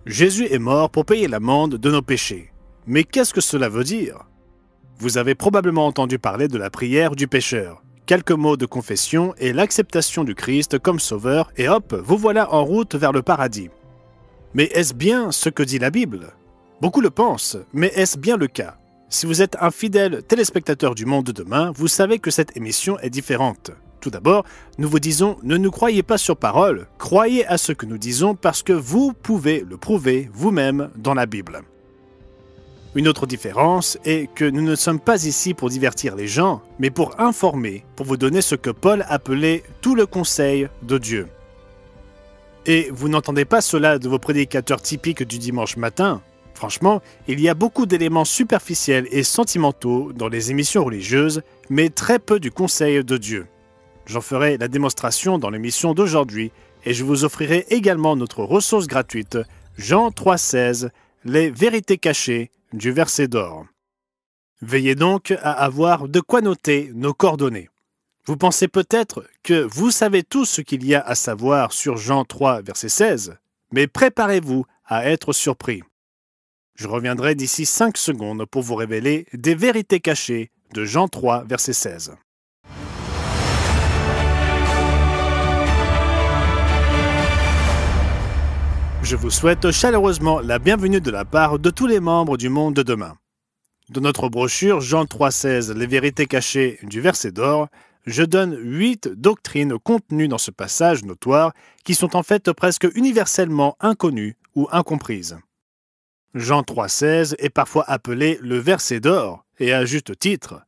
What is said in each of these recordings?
Jésus est mort pour payer l'amende de nos péchés. Mais qu'est-ce que cela veut dire? Vous avez probablement entendu parler de la prière du pécheur. Quelques mots de confession et l'acceptation du Christ comme sauveur et hop, vous voilà en route vers le paradis. Mais est-ce bien ce que dit la Bible? Beaucoup le pensent, mais est-ce bien le cas? Si vous êtes un fidèle téléspectateur du Monde de demain, vous savez que cette émission est différente. Tout d'abord, nous vous disons, ne nous croyez pas sur parole, croyez à ce que nous disons parce que vous pouvez le prouver vous-même dans la Bible. Une autre différence est que nous ne sommes pas ici pour divertir les gens, mais pour informer, pour vous donner ce que Paul appelait tout le conseil de Dieu. Et vous n'entendez pas cela de vos prédicateurs typiques du dimanche matin. Franchement, il y a beaucoup d'éléments superficiels et sentimentaux dans les émissions religieuses, mais très peu du conseil de Dieu. J'en ferai la démonstration dans l'émission d'aujourd'hui et je vous offrirai également notre ressource gratuite, Jean 3,16, les vérités cachées du verset d'or. Veillez donc à avoir de quoi noter nos coordonnées. Vous pensez peut-être que vous savez tout ce qu'il y a à savoir sur Jean 3, verset 16, mais préparez-vous à être surpris. Je reviendrai d'ici 5 secondes pour vous révéler des vérités cachées de Jean 3, verset 16. Je vous souhaite chaleureusement la bienvenue de la part de tous les membres du Monde de demain. Dans notre brochure Jean 3,16, les vérités cachées du verset d'or, je donne 8 doctrines contenues dans ce passage notoire qui sont en fait presque universellement inconnues ou incomprises. Jean 3,16 est parfois appelé le verset d'or, et à juste titre,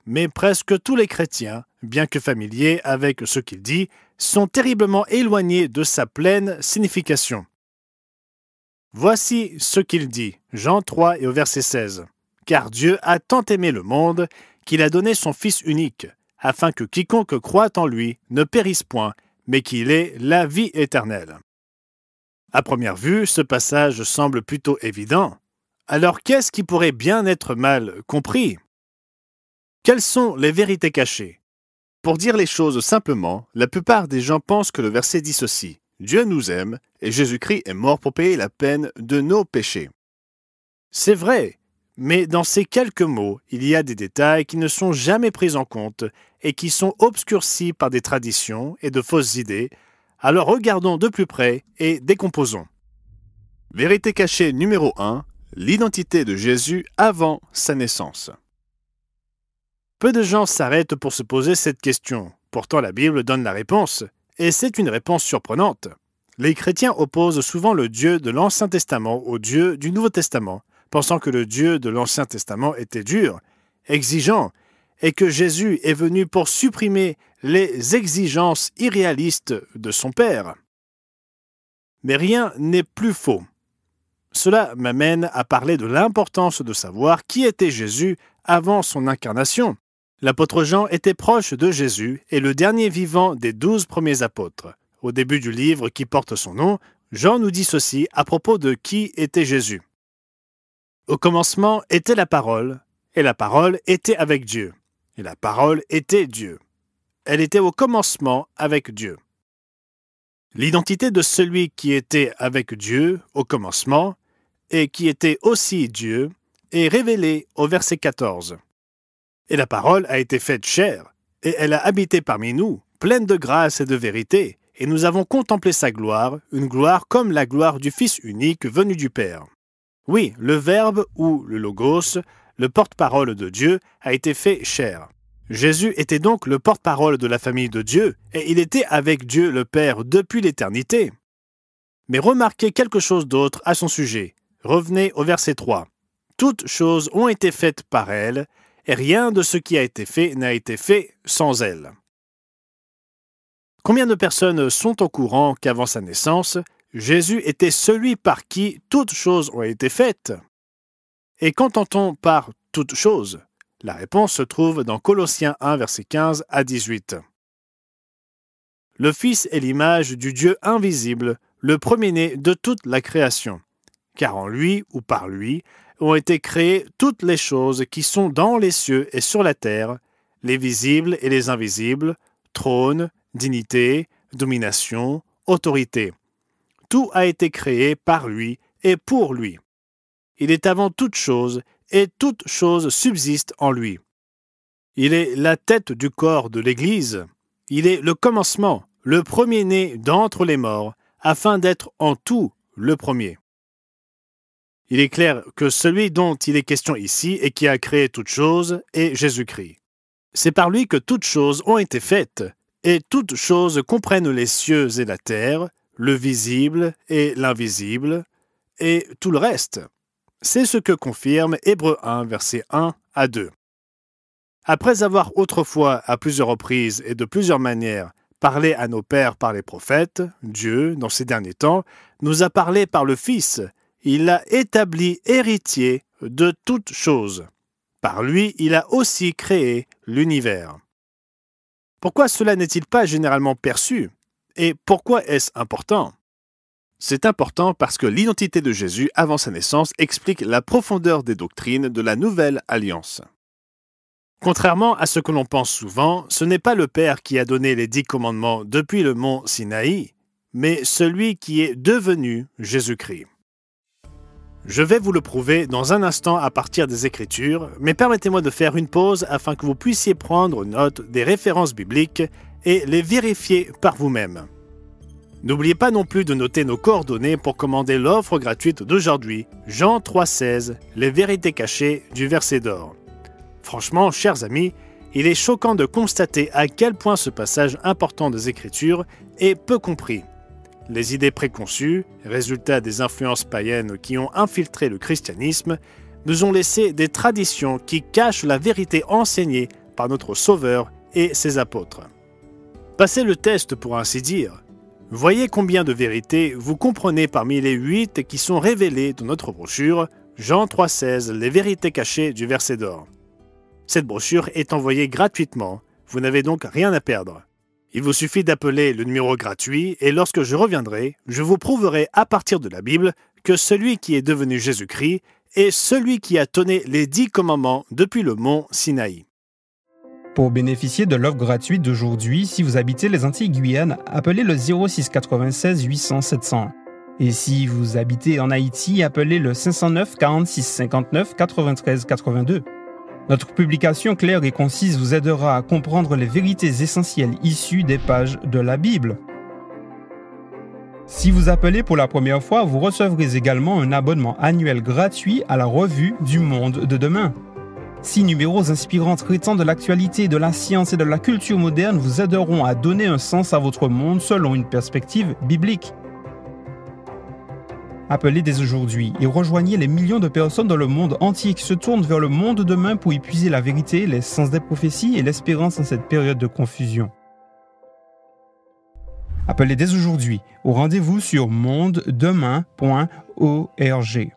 mais presque tous les chrétiens, bien que familiers avec ce qu'il dit, sont terriblement éloignés de sa pleine signification. Voici ce qu'il dit, Jean 3 et au verset 16. « Car Dieu a tant aimé le monde qu'il a donné son Fils unique, afin que quiconque croit en lui ne périsse point, mais qu'il ait la vie éternelle. » À première vue, ce passage semble plutôt évident. Alors qu'est-ce qui pourrait bien être mal compris? Quelles sont les vérités cachées? Pour dire les choses simplement, la plupart des gens pensent que le verset dit ceci. Dieu nous aime et Jésus-Christ est mort pour payer la peine de nos péchés. C'est vrai, mais dans ces quelques mots, il y a des détails qui ne sont jamais pris en compte et qui sont obscurcis par des traditions et de fausses idées. Alors regardons de plus près et décomposons. Vérité cachée numéro 1, l'identité de Jésus avant sa naissance. Peu de gens s'arrêtent pour se poser cette question. Pourtant, la Bible donne la réponse. Et c'est une réponse surprenante. Les chrétiens opposent souvent le Dieu de l'Ancien Testament au Dieu du Nouveau Testament, pensant que le Dieu de l'Ancien Testament était dur, exigeant, et que Jésus est venu pour supprimer les exigences irréalistes de son Père. Mais rien n'est plus faux. Cela m'amène à parler de l'importance de savoir qui était Jésus avant son incarnation. L'apôtre Jean était proche de Jésus et le dernier vivant des 12 premiers apôtres. Au début du livre qui porte son nom, Jean nous dit ceci à propos de qui était Jésus. Au commencement était la parole, et la parole était avec Dieu, et la parole était Dieu. Elle était au commencement avec Dieu. L'identité de celui qui était avec Dieu au commencement et qui était aussi Dieu est révélée au verset 14. Et la parole a été faite chair, et elle a habité parmi nous, pleine de grâce et de vérité, et nous avons contemplé sa gloire, une gloire comme la gloire du Fils unique venu du Père. Oui, le Verbe ou le Logos, le porte-parole de Dieu, a été fait chair. Jésus était donc le porte-parole de la famille de Dieu, et il était avec Dieu le Père depuis l'éternité. Mais remarquez quelque chose d'autre à son sujet. Revenez au verset 3. Toutes choses ont été faites par elle, et rien de ce qui a été fait n'a été fait sans elle. Combien de personnes sont au courant qu'avant sa naissance, Jésus était celui par qui toutes choses ont été faites? Et qu'entend-on par toutes choses? La réponse se trouve dans Colossiens 1, versets 15 à 18. Le Fils est l'image du Dieu invisible, le premier-né de toute la création. Car en lui ou par lui ont été créées toutes les choses qui sont dans les cieux et sur la terre, les visibles et les invisibles, trône, dignité, domination, autorité. Tout a été créé par lui et pour lui. Il est avant toute chose, et toute chose subsiste en lui. Il est la tête du corps de l'Église. Il est le commencement, le premier-né d'entre les morts, afin d'être en tout le premier. Il est clair que celui dont il est question ici et qui a créé toutes choses est Jésus-Christ. C'est par lui que toutes choses ont été faites, et toutes choses comprennent les cieux et la terre, le visible et l'invisible, et tout le reste. C'est ce que confirme Hébreux 1, versets 1 à 2. Après avoir autrefois, à plusieurs reprises et de plusieurs manières, parlé à nos pères par les prophètes, Dieu, dans ces derniers temps, nous a parlé par le Fils. Il l'a établi héritier de toutes choses. Par lui, il a aussi créé l'univers. Pourquoi cela n'est-il pas généralement perçu? Et pourquoi est-ce important? C'est important parce que l'identité de Jésus avant sa naissance explique la profondeur des doctrines de la Nouvelle Alliance. Contrairement à ce que l'on pense souvent, ce n'est pas le Père qui a donné les 10 commandements depuis le mont Sinaï, mais celui qui est devenu Jésus-Christ. Je vais vous le prouver dans un instant à partir des Écritures, mais permettez-moi de faire une pause afin que vous puissiez prendre note des références bibliques et les vérifier par vous-même. N'oubliez pas non plus de noter nos coordonnées pour commander l'offre gratuite d'aujourd'hui, Jean 3,16, les vérités cachées du verset d'or. Franchement, chers amis, il est choquant de constater à quel point ce passage important des Écritures est peu compris. Les idées préconçues, résultat des influences païennes qui ont infiltré le christianisme, nous ont laissé des traditions qui cachent la vérité enseignée par notre Sauveur et ses apôtres. Passez le test pour ainsi dire. Voyez combien de vérités vous comprenez parmi les 8 qui sont révélées dans notre brochure Jean 3,16, les vérités cachées du verset d'or. Cette brochure est envoyée gratuitement, vous n'avez donc rien à perdre. Il vous suffit d'appeler le numéro gratuit et lorsque je reviendrai, je vous prouverai à partir de la Bible que celui qui est devenu Jésus-Christ est celui qui a donné les 10 commandements depuis le mont Sinaï. Pour bénéficier de l'offre gratuite d'aujourd'hui, si vous habitez les Antilles-Guyane, appelez le 06 96 800 700. Et si vous habitez en Haïti, appelez le 509 46 59 93 82. Notre publication claire et concise vous aidera à comprendre les vérités essentielles issues des pages de la Bible. Si vous appelez pour la première fois, vous recevrez également un abonnement annuel gratuit à la revue du Monde de demain. 6 numéros inspirants traitant de l'actualité, de la science et de la culture moderne vous aideront à donner un sens à votre monde selon une perspective biblique. Appelez dès aujourd'hui et rejoignez les millions de personnes dans le monde entier qui se tournent vers le monde de demain pour y puiser la vérité, les sens des prophéties et l'espérance en cette période de confusion. Appelez dès aujourd'hui au rendez-vous sur mondedemain.org.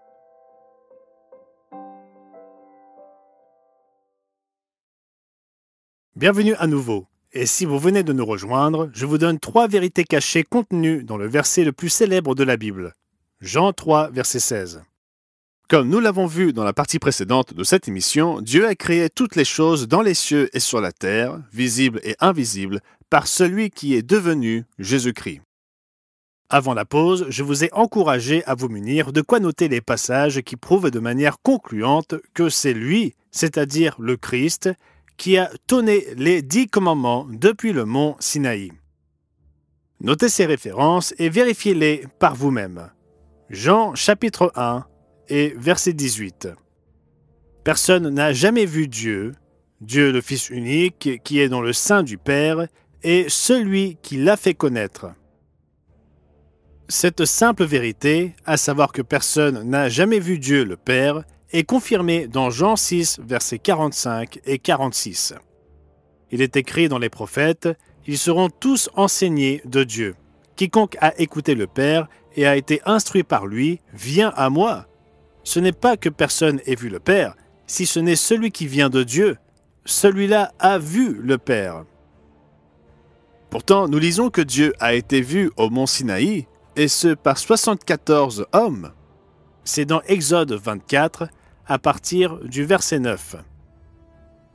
Bienvenue à nouveau. Et si vous venez de nous rejoindre, je vous donne 3 vérités cachées contenues dans le verset le plus célèbre de la Bible. Jean 3, verset 16. Comme nous l'avons vu dans la partie précédente de cette émission, Dieu a créé toutes les choses dans les cieux et sur la terre, visibles et invisibles, par celui qui est devenu Jésus-Christ. Avant la pause, je vous ai encouragé à vous munir de quoi noter les passages qui prouvent de manière concluante que c'est lui, c'est-à-dire le Christ, qui a donné les 10 commandements depuis le mont Sinaï. Notez ces références et vérifiez-les par vous-même. Jean chapitre 1 et verset 18. Personne n'a jamais vu Dieu, Dieu le Fils unique qui est dans le sein du Père, est celui qui l'a fait connaître. Cette simple vérité, à savoir que personne n'a jamais vu Dieu le Père, est confirmée dans Jean 6, versets 45 et 46. Il est écrit dans les prophètes, « Ils seront tous enseignés de Dieu. Quiconque a écouté le Père et a été instruit par lui, vient à moi. Ce n'est pas que personne ait vu le Père, si ce n'est celui qui vient de Dieu. Celui-là a vu le Père. » Pourtant, nous lisons que Dieu a été vu au mont Sinaï, et ce par 74 hommes. C'est dans Exode 24, à partir du verset 9.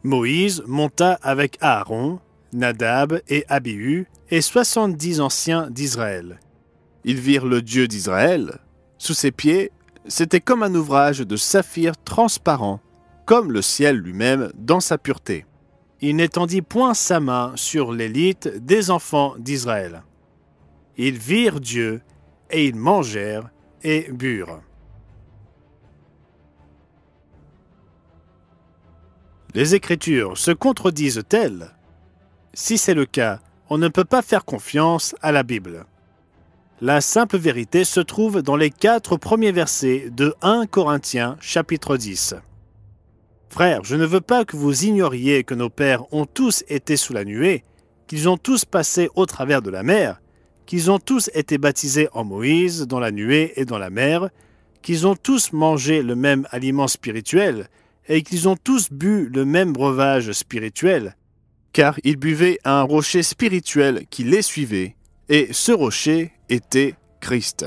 Moïse monta avec Aaron, Nadab et Abihu, et 70 anciens d'Israël. Ils virent le Dieu d'Israël. Sous ses pieds, C'était comme un ouvrage de saphir transparent, comme le ciel lui-même dans sa pureté. Il n'étendit point sa main sur l'élite des enfants d'Israël. Ils virent Dieu, et ils mangèrent et burent. Les Écritures se contredisent-elles? Si c'est le cas, on ne peut pas faire confiance à la Bible. La simple vérité se trouve dans les 4 premiers versets de 1 Corinthiens chapitre 10. Frères, je ne veux pas que vous ignoriez que nos pères ont tous été sous la nuée, qu'ils ont tous passé au travers de la mer, qu'ils ont tous été baptisés en Moïse, dans la nuée et dans la mer, qu'ils ont tous mangé le même aliment spirituel, et qu'ils ont tous bu le même breuvage spirituel, car ils buvaient à un rocher spirituel qui les suivait, et ce rocher était Christ.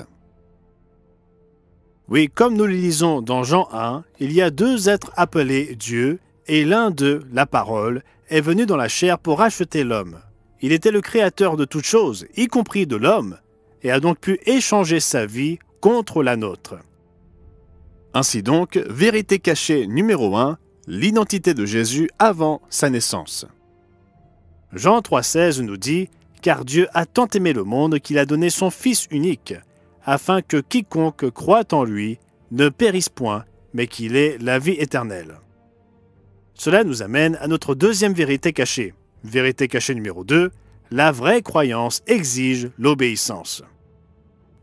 Oui, comme nous le lisons dans Jean 1, il y a 2 êtres appelés Dieu, et l'un d'eux, la parole, est venu dans la chair pour racheter l'homme. Il était le créateur de toutes choses, y compris de l'homme, et a donc pu échanger sa vie contre la nôtre. Ainsi donc, vérité cachée numéro 1, l'identité de Jésus avant sa naissance. Jean 3,16 nous dit « Car Dieu a tant aimé le monde qu'il a donné son Fils unique, afin que quiconque croit en lui ne périsse point, mais qu'il ait la vie éternelle. » Cela nous amène à notre deuxième vérité cachée. Vérité cachée numéro 2, la vraie croyance exige l'obéissance.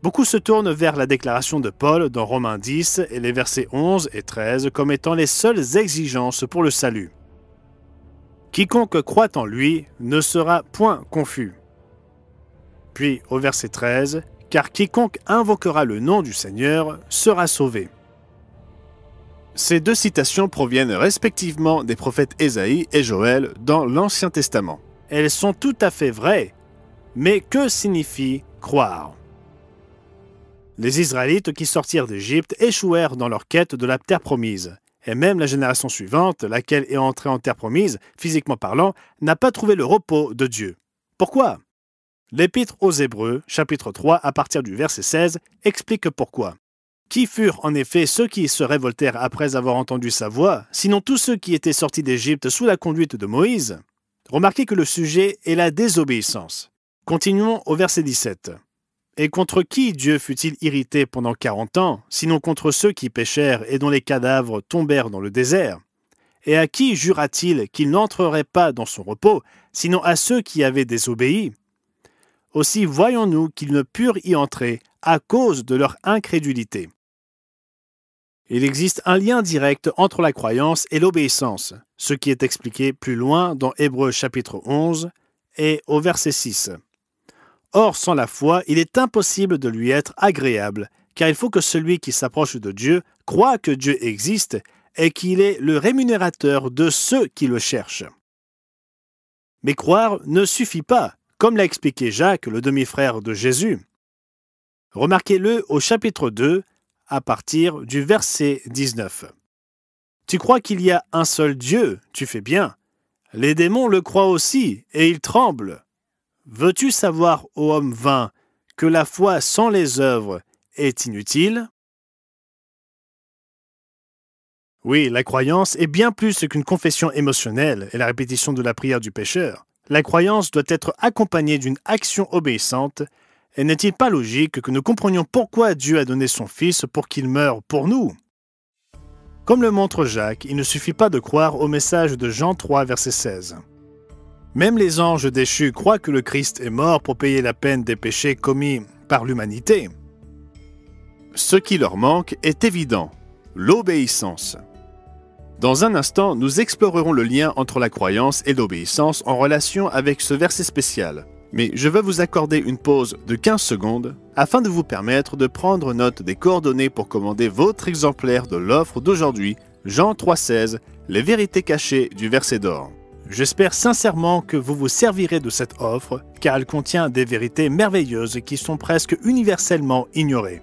Beaucoup se tournent vers la déclaration de Paul dans Romains 10 et les versets 11 et 13 comme étant les seules exigences pour le salut. Quiconque croit en lui ne sera point confus. Puis au verset 13, « Car quiconque invoquera le nom du Seigneur sera sauvé. » Ces 2 citations proviennent respectivement des prophètes Ésaïe et Joël dans l'Ancien Testament. Elles sont tout à fait vraies, mais que signifie croire? Les Israélites qui sortirent d'Égypte échouèrent dans leur quête de la terre promise, et même la génération suivante, laquelle est entrée en terre promise, physiquement parlant, n'a pas trouvé le repos de Dieu. Pourquoi? L'Épître aux Hébreux, chapitre 3, à partir du verset 16, explique pourquoi. Qui furent en effet ceux qui se révoltèrent après avoir entendu sa voix, sinon tous ceux qui étaient sortis d'Égypte sous la conduite de Moïse? Remarquez que le sujet est la désobéissance. Continuons au verset 17. Et contre qui Dieu fut-il irrité pendant 40 ans, sinon contre ceux qui péchèrent et dont les cadavres tombèrent dans le désert? Et à qui jura-t-il qu'il n'entrerait pas dans son repos, sinon à ceux qui avaient désobéi? Aussi voyons-nous qu'ils ne purent y entrer à cause de leur incrédulité. Il existe un lien direct entre la croyance et l'obéissance, ce qui est expliqué plus loin dans Hébreux chapitre 11 et au verset 6. Or, sans la foi, il est impossible de lui être agréable, car il faut que celui qui s'approche de Dieu croit que Dieu existe et qu'il est le rémunérateur de ceux qui le cherchent. Mais croire ne suffit pas, comme l'a expliqué Jacques, le demi-frère de Jésus. Remarquez-le au chapitre 2, à partir du verset 19. « Tu crois qu'il y a un seul Dieu, tu fais bien. Les démons le croient aussi, et ils tremblent. Veux-tu savoir, ô homme vain, que la foi sans les œuvres est inutile? » Oui, la croyance est bien plus qu'une confession émotionnelle et la répétition de la prière du pécheur. La croyance doit être accompagnée d'une action obéissante. Et n'est-il pas logique que nous comprenions pourquoi Dieu a donné son Fils pour qu'il meure pour nous? Comme le montre Jacques, il ne suffit pas de croire au message de Jean 3, verset 16. Même les anges déchus croient que le Christ est mort pour payer la peine des péchés commis par l'humanité. Ce qui leur manque est évident, l'obéissance. Dans un instant, nous explorerons le lien entre la croyance et l'obéissance en relation avec ce verset spécial. Mais je veux vous accorder une pause de 15 secondes afin de vous permettre de prendre note des coordonnées pour commander votre exemplaire de l'offre d'aujourd'hui, Jean 3,16, les vérités cachées du verset d'or. J'espère sincèrement que vous vous servirez de cette offre, car elle contient des vérités merveilleuses qui sont presque universellement ignorées.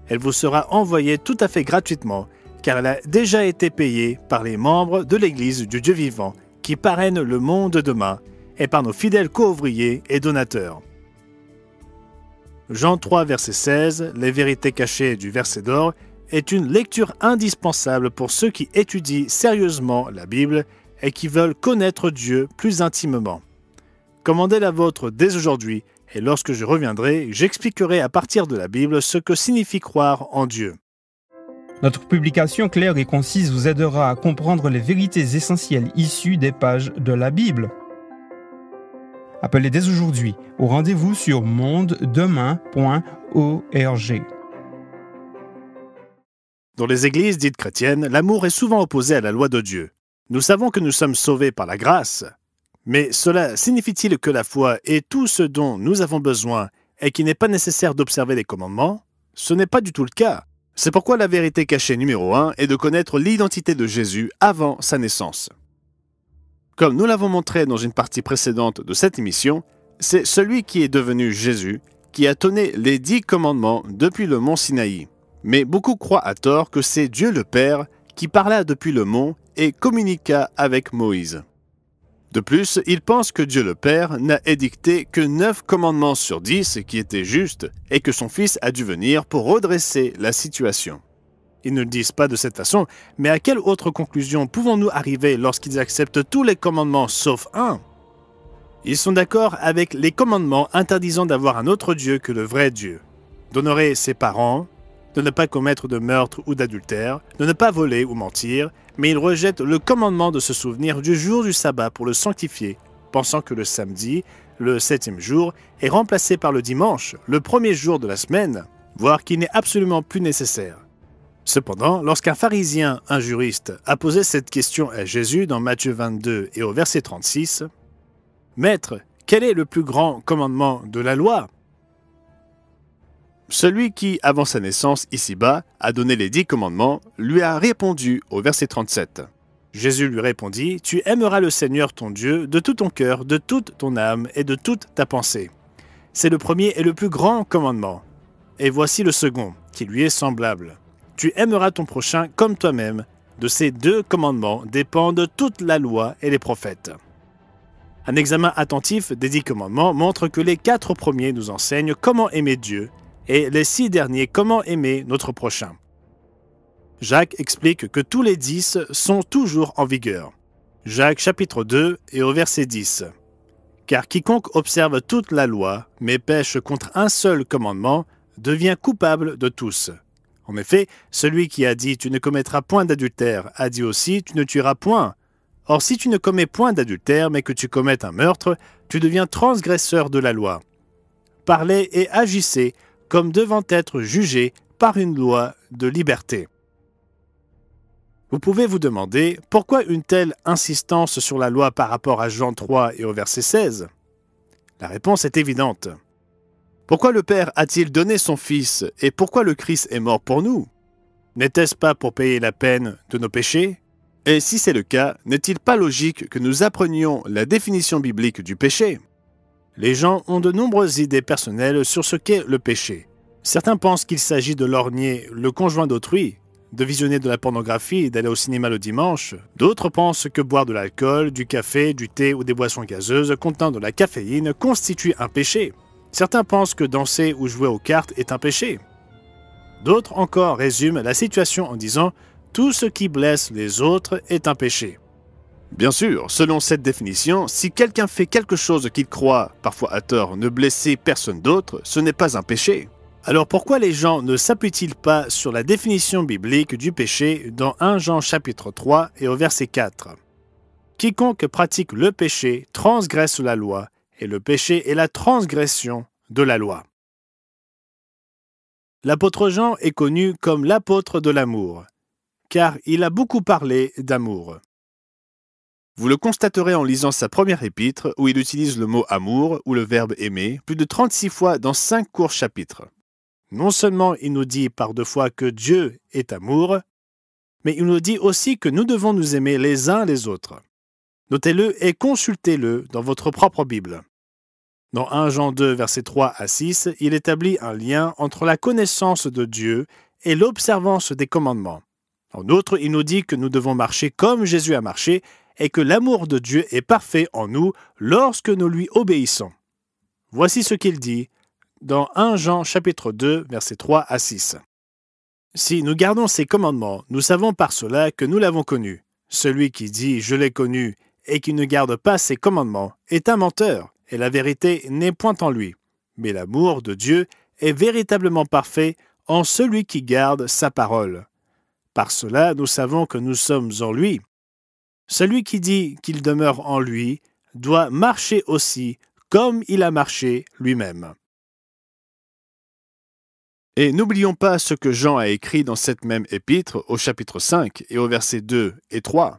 Elle vous sera envoyée tout à fait gratuitement, car elle a déjà été payée par les membres de l'Église du Dieu vivant qui parrainent le monde demain, et par nos fidèles co-ouvriers et donateurs. Jean 3, verset 16, les vérités cachées du verset d'or, est une lecture indispensable pour ceux qui étudient sérieusement la Bible et qui veulent connaître Dieu plus intimement. Commandez la vôtre dès aujourd'hui, et lorsque je reviendrai, j'expliquerai à partir de la Bible ce que signifie croire en Dieu. Notre publication claire et concise vous aidera à comprendre les vérités essentielles issues des pages de la Bible. Appelez dès aujourd'hui au rendez-vous sur mondedemain.org. Dans les églises dites chrétiennes, l'amour est souvent opposé à la loi de Dieu. Nous savons que nous sommes sauvés par la grâce, mais cela signifie-t-il que la foi est tout ce dont nous avons besoin et qu'il n'est pas nécessaire d'observer les commandements? Ce n'est pas du tout le cas. C'est pourquoi la vérité cachée numéro 1 est de connaître l'identité de Jésus avant sa naissance. Comme nous l'avons montré dans une partie précédente de cette émission, c'est celui qui est devenu Jésus qui a donné les 10 commandements depuis le mont Sinaï. Mais beaucoup croient à tort que c'est Dieu le Père qui parla depuis le mont et communiqua avec Moïse. De plus, ils pensent que Dieu le Père n'a édicté que 9 commandements sur 10 qui étaient justes et que son Fils a dû venir pour redresser la situation. Ils ne le disent pas de cette façon, mais à quelle autre conclusion pouvons-nous arriver lorsqu'ils acceptent tous les commandements sauf un? Ils sont d'accord avec les commandements interdisant d'avoir un autre Dieu que le vrai Dieu, d'honorer ses parents, de ne pas commettre de meurtre ou d'adultère, de ne pas voler ou mentir, mais ils rejettent le commandement de se souvenir du jour du sabbat pour le sanctifier, pensant que le samedi, le 7e jour, est remplacé par le dimanche, le premier jour de la semaine, voire qu'il n'est absolument plus nécessaire. Cependant, lorsqu'un pharisien, un juriste, a posé cette question à Jésus dans Matthieu 22 et au verset 36, « Maître, quel est le plus grand commandement de la loi ?» Celui qui, avant sa naissance ici-bas, a donné les 10 commandements, lui a répondu au verset 37. Jésus lui répondit, « Tu aimeras le Seigneur ton Dieu de tout ton cœur, de toute ton âme et de toute ta pensée. C'est le premier et le plus grand commandement. Et voici le second, qui lui est semblable. Tu aimeras ton prochain comme toi-même. De ces 2 commandements dépendent toute la loi et les prophètes. » Un examen attentif des 10 commandements montre que les 4 premiers nous enseignent comment aimer Dieu, et les 6 derniers comment aimer notre prochain. Jacques explique que tous les 10 sont toujours en vigueur. Jacques chapitre 2 et au verset 10. « Car quiconque observe toute la loi, mais pêche contre un seul commandement, devient coupable de tous. En effet, celui qui a dit « Tu ne commettras point d'adultère » a dit aussi « Tu ne tueras point ». Or si tu ne commets point d'adultère, mais que tu commettes un meurtre, tu deviens transgresseur de la loi. Parlez et agissez comme devant être jugé par une loi de liberté. Vous pouvez vous demander pourquoi une telle insistance sur la loi par rapport à Jean 3 et au verset 16? La réponse est évidente. Pourquoi le Père a-t-il donné son Fils et pourquoi le Christ est mort pour nous? N'était-ce pas pour payer la peine de nos péchés? Et si c'est le cas, n'est-il pas logique que nous apprenions la définition biblique du péché? Les gens ont de nombreuses idées personnelles sur ce qu'est le péché. Certains pensent qu'il s'agit de lorgner le conjoint d'autrui, de visionner de la pornographie et d'aller au cinéma le dimanche. D'autres pensent que boire de l'alcool, du café, du thé ou des boissons gazeuses contenant de la caféine constitue un péché. Certains pensent que danser ou jouer aux cartes est un péché. D'autres encore résument la situation en disant « tout ce qui blesse les autres est un péché ». Bien sûr, selon cette définition, si quelqu'un fait quelque chose qu'il croit, parfois à tort, ne blesser personne d'autre, ce n'est pas un péché. Alors pourquoi les gens ne s'appuient-ils pas sur la définition biblique du péché dans 1 Jean chapitre 3 et au verset 4 ? Quiconque pratique le péché transgresse la loi, et le péché est la transgression de la loi. L'apôtre Jean est connu comme l'apôtre de l'amour, car il a beaucoup parlé d'amour. Vous le constaterez en lisant sa première épître où il utilise le mot « amour » ou le verbe « aimer » plus de 36 fois dans 5 courts chapitres. Non seulement il nous dit par 2 fois que Dieu est amour, mais il nous dit aussi que nous devons nous aimer les uns les autres. Notez-le et consultez-le dans votre propre Bible. Dans 1 Jean 2, versets 3 à 6, il établit un lien entre la connaissance de Dieu et l'observance des commandements. En outre, il nous dit que nous devons marcher comme Jésus a marché et que l'amour de Dieu est parfait en nous lorsque nous lui obéissons. Voici ce qu'il dit dans 1 Jean chapitre 2, versets 3 à 6. Si nous gardons ses commandements, nous savons par cela que nous l'avons connu. Celui qui dit « je l'ai connu » et qui ne garde pas ses commandements est un menteur, et la vérité n'est point en lui. Mais l'amour de Dieu est véritablement parfait en celui qui garde sa parole. Par cela, nous savons que nous sommes en lui. Celui qui dit qu'il demeure en lui doit marcher aussi comme il a marché lui-même. Et n'oublions pas ce que Jean a écrit dans cette même épître au chapitre 5 et au versets 2 et 3.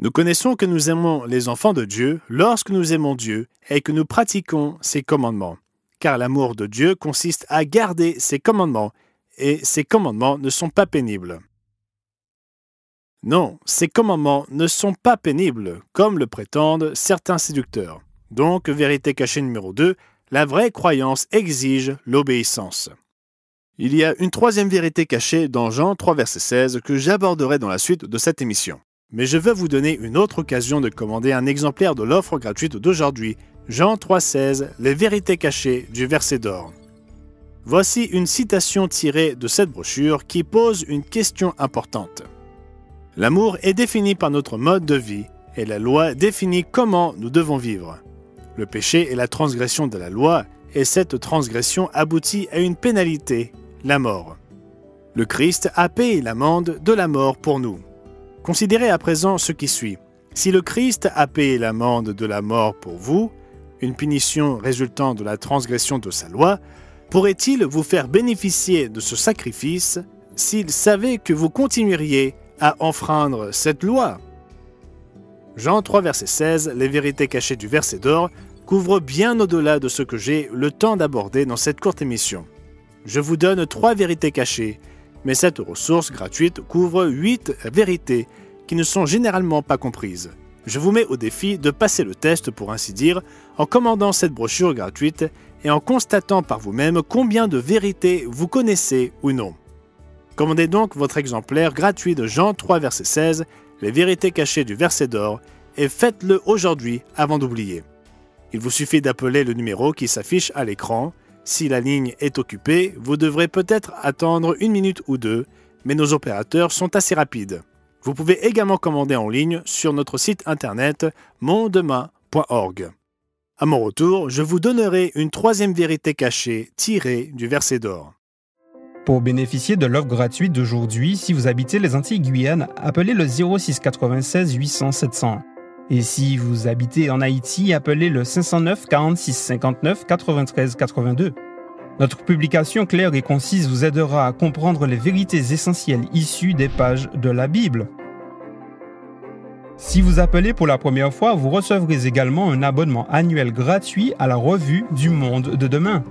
Nous connaissons que nous aimons les enfants de Dieu lorsque nous aimons Dieu et que nous pratiquons ses commandements. Car l'amour de Dieu consiste à garder ses commandements, et ses commandements ne sont pas pénibles. Non, ces commandements ne sont pas pénibles, comme le prétendent certains séducteurs. Donc, vérité cachée numéro 2, la vraie croyance exige l'obéissance. Il y a une troisième vérité cachée dans Jean 3, verset 16 que j'aborderai dans la suite de cette émission. Mais je veux vous donner une autre occasion de commander un exemplaire de l'offre gratuite d'aujourd'hui, Jean 3, 16, les vérités cachées du verset d'or. Voici une citation tirée de cette brochure qui pose une question importante. L'amour est défini par notre mode de vie et la loi définit comment nous devons vivre. Le péché est la transgression de la loi et cette transgression aboutit à une pénalité, la mort. Le Christ a payé l'amende de la mort pour nous. Considérez à présent ce qui suit. Si le Christ a payé l'amende de la mort pour vous, une punition résultant de la transgression de sa loi, pourrait-il vous faire bénéficier de ce sacrifice s'il savait que vous continueriez à enfreindre cette loi? Jean 3, verset 16, les vérités cachées du verset d'or, couvrent bien au-delà de ce que j'ai le temps d'aborder dans cette courte émission. Je vous donne 3 vérités cachées, mais cette ressource gratuite couvre 8 vérités qui ne sont généralement pas comprises. Je vous mets au défi de passer le test, pour ainsi dire, en commandant cette brochure gratuite et en constatant par vous-même combien de vérités vous connaissez ou non. Commandez donc votre exemplaire gratuit de Jean 3, verset 16, les vérités cachées du verset d'or, et faites-le aujourd'hui avant d'oublier. Il vous suffit d'appeler le numéro qui s'affiche à l'écran. Si la ligne est occupée, vous devrez peut-être attendre 1 minute ou 2, mais nos opérateurs sont assez rapides. Vous pouvez également commander en ligne sur notre site internet mondemain.org. À mon retour, je vous donnerai une 3e vérité cachée tirée du verset d'or. Pour bénéficier de l'offre gratuite d'aujourd'hui, si vous habitez les Antilles-Guyane, appelez le 06 96 800 701. Et si vous habitez en Haïti, appelez le 509 46 59 93 82. Notre publication claire et concise vous aidera à comprendre les vérités essentielles issues des pages de la Bible. Si vous appelez pour la première fois, vous recevrez également un abonnement annuel gratuit à la revue du Monde de demain.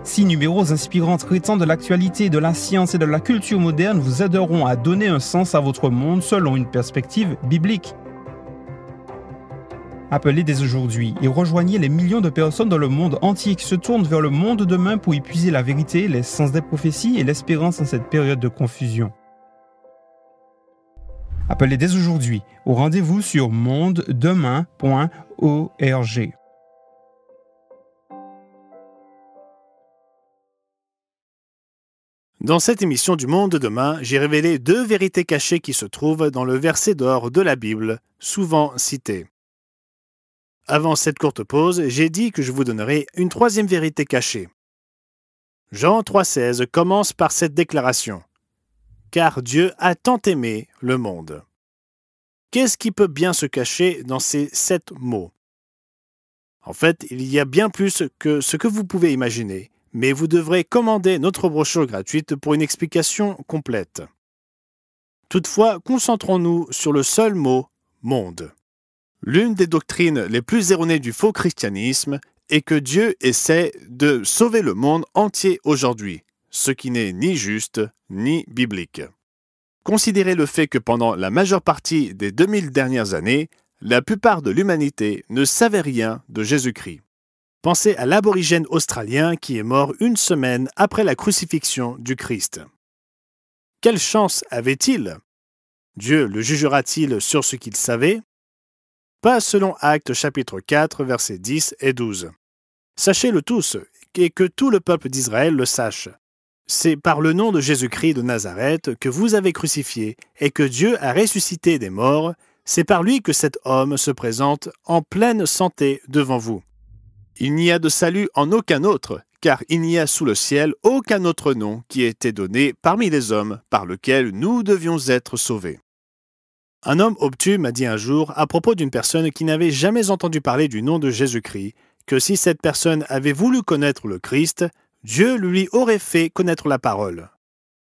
6 numéros inspirants traitant de l'actualité, de la science et de la culture moderne vous aideront à donner un sens à votre monde selon une perspective biblique. Appelez dès aujourd'hui et rejoignez les millions de personnes dans le monde entier qui se tournent vers le monde de demain pour y puiser la vérité, les sens des prophéties et l'espérance en cette période de confusion. Appelez dès aujourd'hui au rendez-vous sur mondedemain.org. Dans cette émission du Monde de demain, j'ai révélé 2 vérités cachées qui se trouvent dans le verset d'or de la Bible, souvent cité. Avant cette courte pause, j'ai dit que je vous donnerais une 3e vérité cachée. Jean 3,16 commence par cette déclaration. « Car Dieu a tant aimé le monde. » Qu'est-ce qui peut bien se cacher dans ces 7 mots? En fait, il y a bien plus que ce que vous pouvez imaginer, mais vous devrez commander notre brochure gratuite pour une explication complète. Toutefois, concentrons-nous sur le seul mot « monde ». L'une des doctrines les plus erronées du faux christianisme est que Dieu essaie de sauver le monde entier aujourd'hui, ce qui n'est ni juste ni biblique. Considérez le fait que pendant la majeure partie des 2000 dernières années, la plupart de l'humanité ne savait rien de Jésus-Christ. Pensez à l'aborigène australien qui est mort 1 semaine après la crucifixion du Christ. Quelle chance avait-il? Dieu le jugera-t-il sur ce qu'il savait? Pas selon Actes chapitre 4, versets 10 et 12. Sachez-le tous, et que tout le peuple d'Israël le sache. C'est par le nom de Jésus-Christ de Nazareth que vous avez crucifié et que Dieu a ressuscité des morts. C'est par lui que cet homme se présente en pleine santé devant vous. Il n'y a de salut en aucun autre, car il n'y a sous le ciel aucun autre nom qui ait été donné parmi les hommes par lequel nous devions être sauvés. Un homme obtus m'a dit un jour à propos d'une personne qui n'avait jamais entendu parler du nom de Jésus-Christ, que si cette personne avait voulu connaître le Christ, Dieu lui aurait fait connaître la parole.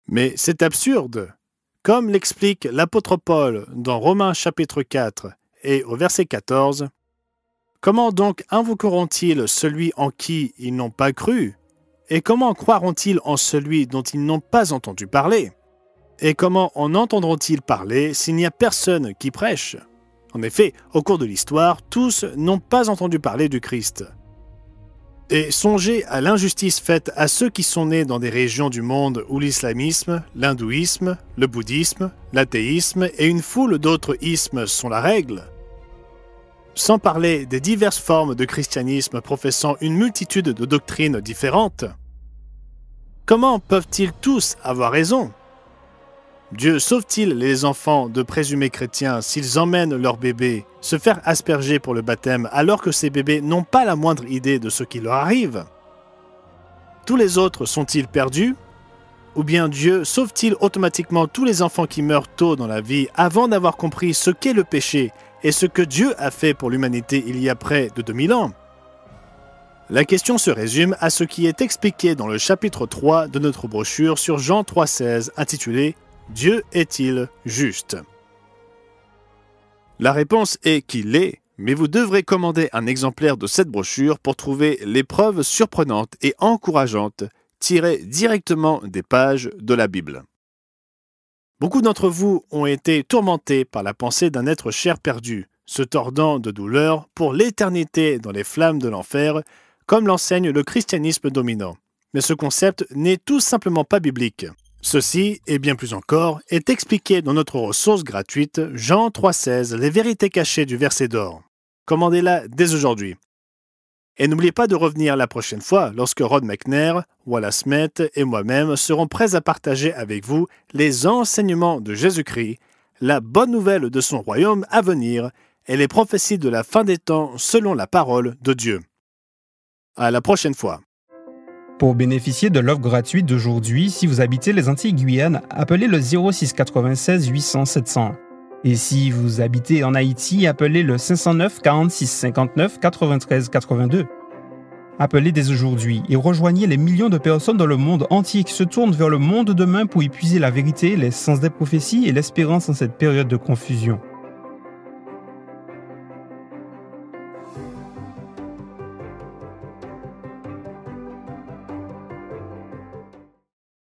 Mais c'est absurde. Comme l'explique l'apôtre Paul dans Romains chapitre 4 et au verset 14, « Comment donc invoqueront-ils celui en qui ils n'ont pas cru? Et comment croiront-ils en celui dont ils n'ont pas entendu parler? Et comment en entendront-ils parler s'il n'y a personne qui prêche? » En effet, au cours de l'histoire, tous n'ont pas entendu parler du Christ. Et songez à l'injustice faite à ceux qui sont nés dans des régions du monde où l'islamisme, l'hindouisme, le bouddhisme, l'athéisme et une foule d'autres ismes sont la règle. Sans parler des diverses formes de christianisme professant une multitude de doctrines différentes. Comment peuvent-ils tous avoir raison? Dieu sauve-t-il les enfants de présumés chrétiens s'ils emmènent leurs bébés se faire asperger pour le baptême alors que ces bébés n'ont pas la moindre idée de ce qui leur arrive? Tous les autres sont-ils perdus? Ou bien Dieu sauve-t-il automatiquement tous les enfants qui meurent tôt dans la vie avant d'avoir compris ce qu'est le péché et ce que Dieu a fait pour l'humanité il y a près de 2000 ans? La question se résume à ce qui est expliqué dans le chapitre 3 de notre brochure sur Jean 3,16 intitulé « Dieu est-il juste ?» La réponse est qu'il l'est, mais vous devrez commander un exemplaire de cette brochure pour trouver les preuves surprenantes et encourageantes tirées directement des pages de la Bible. Beaucoup d'entre vous ont été tourmentés par la pensée d'un être cher perdu, se tordant de douleur pour l'éternité dans les flammes de l'enfer, comme l'enseigne le christianisme dominant. Mais ce concept n'est tout simplement pas biblique. Ceci, et bien plus encore, est expliqué dans notre ressource gratuite Jean 3,16, les vérités cachées du verset d'or. Commandez-la dès aujourd'hui. Et n'oubliez pas de revenir la prochaine fois lorsque Rod McNair, Wallace Smith et moi-même serons prêts à partager avec vous les enseignements de Jésus-Christ, la bonne nouvelle de son royaume à venir et les prophéties de la fin des temps selon la parole de Dieu. À la prochaine fois. Pour bénéficier de l'offre gratuite d'aujourd'hui, si vous habitez les Antilles-Guyane, appelez le 06 96 800 701. Et si vous habitez en Haïti, appelez le 509 46 59 93 82. Appelez dès aujourd'hui et rejoignez les millions de personnes dans le monde entier qui se tournent vers le monde demain pour y puiser la vérité, les sens des prophéties et l'espérance en cette période de confusion.